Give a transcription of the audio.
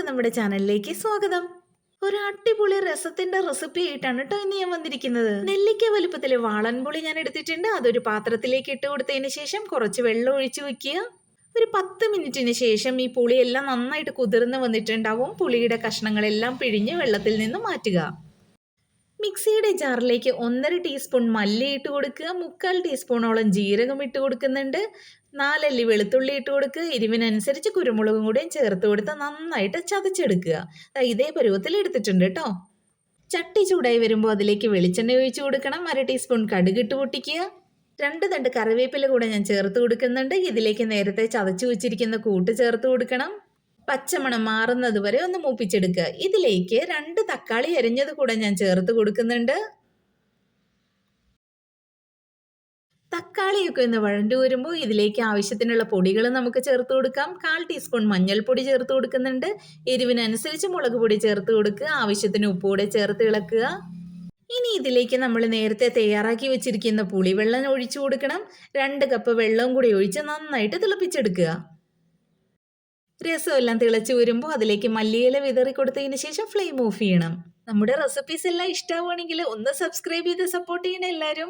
നമ്മുടെ ചാനലിലേക്ക് സ്വാഗതം. ഒരു അടിപൊളി രസത്തിന്റെ റെസിപ്പി ആയിട്ടാണ് കേട്ടോ ഇന്ന് ഞാൻ വന്നിരിക്കുന്നത്. നെല്ലിക്ക വലുപ്പത്തിലെ വാളൻപുളി ഞാൻ എടുത്തിട്ടുണ്ട്. അതൊരു പാത്രത്തിലേക്ക് ഇട്ട് കൊടുത്തതിന് ശേഷം കുറച്ച് വെള്ളം ഒഴിച്ചു വെക്കുക. ഒരു 10 മിനിറ്റിന് ശേഷം ഈ പുളിയെല്ലാം നന്നായിട്ട് കുതിർന്ന് വന്നിട്ടുണ്ടാവും. പുളിയുടെ കഷ്ണങ്ങളെല്ലാം പിഴിഞ്ഞ് വെള്ളത്തിൽ നിന്ന് മാറ്റുക. മിക്സിയുടെ ജാറിലേക്ക് 1.5 ടീസ്പൂൺ മല്ലി ഇട്ട് കൊടുക്കുക. 3/4 ടീസ്പൂണോളം ജീരകം ഇട്ട് കൊടുക്കുന്നുണ്ട്. 4 അല്ലി വെളുത്തുള്ളി ഇട്ട് കൊടുക്കുക. എരിവിനനുസരിച്ച് കുരുമുളകും കൂടെയും ചേർത്ത് കൊടുത്ത് നന്നായിട്ട് ചതച്ചെടുക്കുക. ഇതേ പരുവത്തിൽ എടുത്തിട്ടുണ്ട് കേട്ടോ. ചട്ടി ചൂടായി വരുമ്പോൾ അതിലേക്ക് വെളിച്ചെണ്ണ ഒഴിച്ചു കൊടുക്കണം. 1/2 ടീസ്പൂൺ കടുക് ഇട്ട് പൊട്ടിക്കുക. 2 തണ്ട് കറിവേപ്പില കൂടെ ഞാൻ ചേർത്ത് കൊടുക്കുന്നുണ്ട്. ഇതിലേക്ക് നേരത്തെ ചതച്ചു വെച്ചിരിക്കുന്ന കൂട്ട് ചേർത്ത് കൊടുക്കണം. പച്ചമണം മാറുന്നത് വരെ ഒന്ന് മൂപ്പിച്ചെടുക്കുക. ഇതിലേക്ക് 2 തക്കാളി അരിഞ്ഞത് കൂടെ ഞാൻ ചേർത്ത് കൊടുക്കുന്നുണ്ട്. തക്കാളിയൊക്കെ ഒന്ന് വഴണ്ടു വരുമ്പോൾ ഇതിലേക്ക് ആവശ്യത്തിനുള്ള പൊടികൾ നമുക്ക് ചേർത്ത് കൊടുക്കാം. 1/4 ടീസ്പൂൺ മഞ്ഞൾപ്പൊടി ചേർത്ത് കൊടുക്കുന്നുണ്ട്. എരിവിനനുസരിച്ച് മുളക് പൊടി ചേർത്ത് കൊടുക്കുക. ആവശ്യത്തിന് ഉപ്പുകൂടെ ചേർത്ത് ഇളക്കുക. ഇനി ഇതിലേക്ക് നമ്മൾ നേരത്തെ തയ്യാറാക്കി വെച്ചിരിക്കുന്ന പുളിവെള്ളം ഒഴിച്ചു കൊടുക്കണം. 2 കപ്പ് വെള്ളവും കൂടി ഒഴിച്ച് നന്നായിട്ട് തിളപ്പിച്ചെടുക്കുക. രസമെല്ലാം തിളച്ചു വരുമ്പോൾ അതിലേക്ക് മല്ലിയില വിതറി കൊടുത്തതിന് ശേഷം ഫ്ലെയിം ഓഫ് ചെയ്യണം. നമ്മുടെ റെസിപ്പീസ് എല്ലാം ഇഷ്ടമാവുകയാണെങ്കിൽ ഒന്ന് സബ്സ്ക്രൈബ് ചെയ്ത് സപ്പോർട്ട് ചെയ്യണം എല്ലാവരും.